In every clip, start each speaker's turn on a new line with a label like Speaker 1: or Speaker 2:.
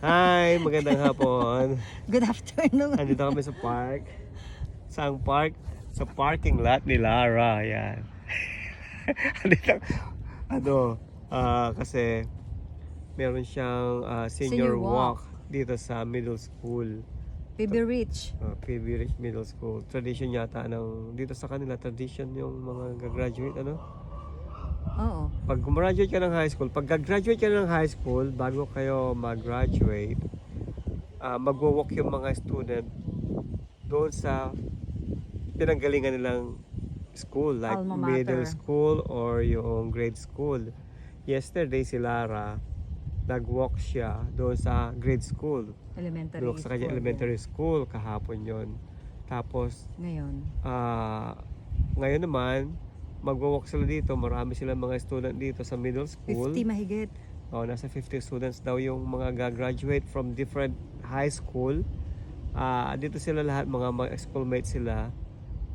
Speaker 1: Hi, magandang hapon.
Speaker 2: Good afternoon.
Speaker 1: Andito kami sa park. Saang park? Sa parking lot ni Lara. Yan. Andito, ano, kasi meron siyang senior
Speaker 2: Senior walk.
Speaker 1: walk dito sa middle school.
Speaker 2: PB Rich.
Speaker 1: PB Rich Middle School. Tradition yata dito sa kanila, tradition yung mga gagraduate, ano?
Speaker 2: Oo.
Speaker 1: Pag gumraduate ka ng high school, pag gagraduate ka ng high school, bago kayo mag-graduate, magwo-walk yung mga student doon sa pinanggalingan nilang school, like
Speaker 2: Alma
Speaker 1: middle
Speaker 2: mater.
Speaker 1: school or yung grade school. Yesterday si Lara, nag-walk siya doon sa grade school.
Speaker 2: Elementary
Speaker 1: Doon sa kanya
Speaker 2: school.
Speaker 1: elementary school, kahapon yon. Tapos,
Speaker 2: Ngayon.
Speaker 1: ngayon naman, magwo-walk sila dito. Marami silang mga student dito sa middle school.
Speaker 2: 50 mahigit.
Speaker 1: Nasa 50 students daw yung mga gagraduate from different high school. Dito sila lahat, mga schoolmates sila.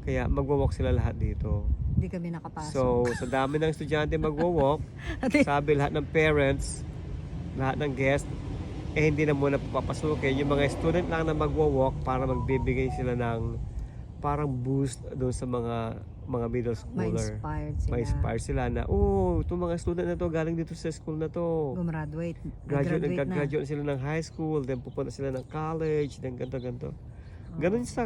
Speaker 1: Kaya magwo-walk sila lahat dito.
Speaker 2: Hindi kami nakapasok.
Speaker 1: So, sa dami ng estudyante magwo-walk, sabi lahat ng parents, lahat ng guests, hindi na muna papasukin. Yung mga student lang na magwo-walk para magbibigay sila ng parang boost doon sa mga middle schooler.
Speaker 2: Ma-inspired sila.
Speaker 1: Ma-inspire sila na, itong mga student na to galing dito sa school na to.
Speaker 2: Gumraduate.
Speaker 1: Graduate sila ng high school, then pupunta sila ng college, then ganto. Ganun sa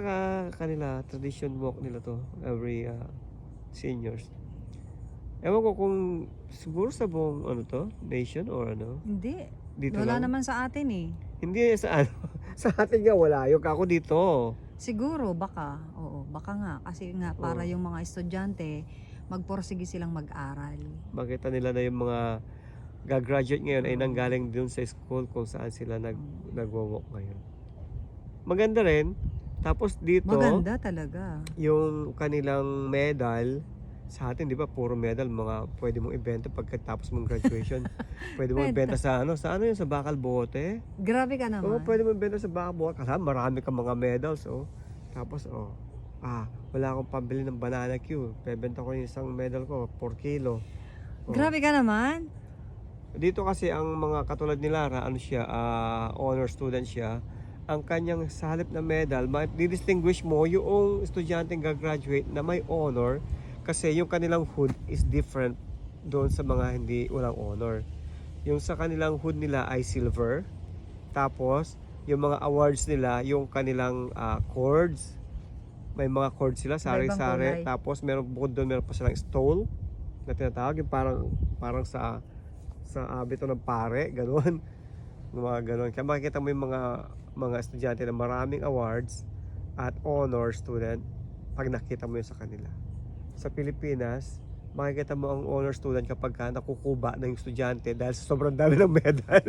Speaker 1: kanila, tradition walk nila to, every seniors. Ewan ko kung siguro sa buong nation or ano.
Speaker 2: Hindi.
Speaker 1: Dito
Speaker 2: Wala
Speaker 1: lang.
Speaker 2: naman sa atin eh.
Speaker 1: Hindi sa sa atin nga wala. Yung ako dito.
Speaker 2: Siguro, baka. Oo, baka nga. Kasi nga, para yung mga estudyante, magporsige silang mag-aral.
Speaker 1: Makita nila na yung mga gagraduate ngayon ay nanggaling dun sa school kung saan sila nagwo-walk ngayon. Maganda rin. Tapos dito,
Speaker 2: Maganda talaga.
Speaker 1: yung kanilang medal, sa atin, di ba, puro medal, mga pwede mong ibenta pagkatapos mong graduation. Pwede mong ibenta sa yun, sa bakal bote.
Speaker 2: Grabe ka naman.
Speaker 1: Oo, pwede mong ibenta sa bakal bote. Kasi marami kang mga medals, Tapos, wala akong pambili ng banana Q. Bebenta ko yung isang medal ko, 4 kilo.
Speaker 2: Grabe ka naman.
Speaker 1: Dito kasi ang mga katulad ni Lara, honor student siya. Ang kanyang sa halip na medal, di-distinguish mo yung estudyanteng gagraduate na may honor kasi yung kanilang hood is different doon sa mga walang honor. Yung sa kanilang hood nila ay silver. Tapos, yung mga awards nila, yung kanilang cords. May mga cords sila, sari-sari. Tapos, bukod doon, meron pa silang stole na tinatawag. Yung parang sa abito ng pare, gano'n. Mga gano'n. Kaya makikita mo yung mga estudyante na maraming awards at honor student pag nakita mo yun sa kanila. Sa Pilipinas, makikita mo ang honor student kapag nakukuba na yung estudyante dahil sa sobrang dami ng medal.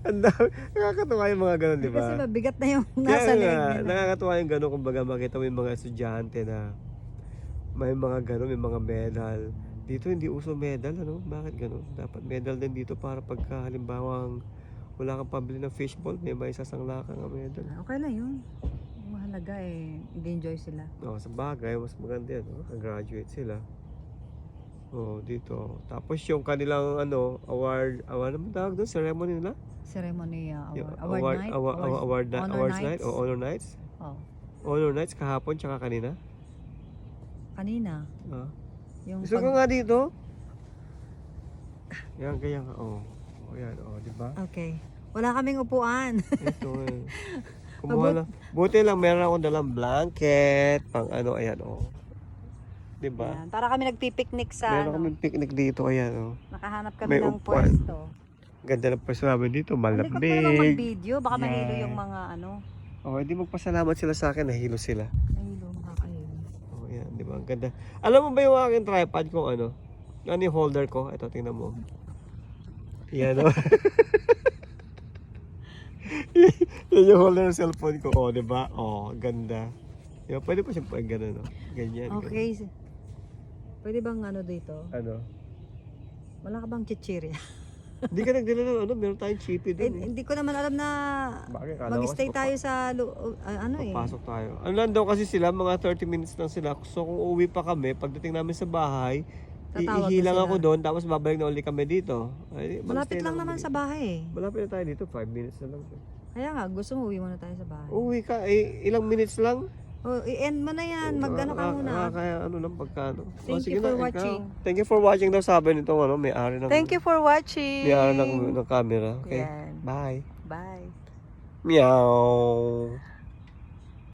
Speaker 1: Ang dami. Nakakatuwa yung mga gano'n, di ba?
Speaker 2: Kasi mabigat na yung nasa leg nila.
Speaker 1: Nakakatuwa yung gano'n, kumbaga makita mo yung mga estudyante na may mga gano'n, may mga medal. Dito hindi uso medal, Bakit gano'n? Dapat medal din dito para pagka halimbawang wala kang pambili ng fishball, may sasangla kang medal.
Speaker 2: Okay lang yun. Mahalaga i-enjoy sila.
Speaker 1: Sa bagay, mas maganda yan, Graduate sila. Dito. Tapos yung kanilang award naman tawag doon, ceremony nila?
Speaker 2: Ceremony,
Speaker 1: Award night o honor nights? Honor nights kahapon tsaka kanina?
Speaker 2: Kanina. Yung
Speaker 1: Gusto ko nga dito. Yan, kaya nga. Yan, di ba?
Speaker 2: Okay. Wala kaming upuan.
Speaker 1: Ito Kumuha lang. Buti lang meron akong dalang blanket, pang ayan, Di ba?
Speaker 2: Ayan, para kami nagpipiknik sa
Speaker 1: Meron kami picnic dito, ayan,
Speaker 2: Nakahanap kami
Speaker 1: May
Speaker 2: ng
Speaker 1: upuan.
Speaker 2: pwesto.
Speaker 1: Ganda ng pwesto namin dito,
Speaker 2: Hindi ko pwede
Speaker 1: malamig.
Speaker 2: mag-video, baka mahilo
Speaker 1: Yan.
Speaker 2: yung mga
Speaker 1: Hindi magpasalamat sila sa akin, nahilo sila.
Speaker 2: mahilo, makakahilo.
Speaker 1: Yan, di ba? Ang ganda. Alam mo ba yung aking tripod kung ano yung holder ko? Ito, tingnan mo. Yan, Yan yung holder ng cellphone ko. Di ba? Ganda. Diba, pwede pa siyang gano'n, Ganyan.
Speaker 2: Okay. Pwede bang dito?
Speaker 1: Ano?
Speaker 2: Wala ka bang chichirya?
Speaker 1: Hindi ka nagdala ng meron tayong chippy doon.
Speaker 2: Hindi ko naman alam na
Speaker 1: Bakit? Kala ko
Speaker 2: mag-stay
Speaker 1: kasi
Speaker 2: tayo sa
Speaker 1: Papasok tayo. Ano lang daw kasi sila, mga 30 minutes lang sila. So kung uwi pa kami, pagdating namin sa bahay,
Speaker 2: Tatawag
Speaker 1: Iihi
Speaker 2: na
Speaker 1: lang
Speaker 2: sila.
Speaker 1: ako doon, tapos babalik na ulit kami dito. Ay,
Speaker 2: Malapit
Speaker 1: mag-stay
Speaker 2: lang
Speaker 1: kami
Speaker 2: naman
Speaker 1: dito.
Speaker 2: sa bahay eh.
Speaker 1: Malapit na tayo dito, 5 minutes na lang.
Speaker 2: Kaya nga, gusto mo uwi muna tayo sa bahay.
Speaker 1: Uwi ka, ilang minutes lang.
Speaker 2: Oh, i-end mo na yan. Mag-ano ka muna.
Speaker 1: Kaya ano lang pagkano.
Speaker 2: Thank you for watching.
Speaker 1: Thank you for watching daw sabi nitong ano, may-ari ng
Speaker 2: Thank you for watching.
Speaker 1: may-ari ng camera. Okay.
Speaker 2: Yan.
Speaker 1: Bye.
Speaker 2: Bye.
Speaker 1: Meow.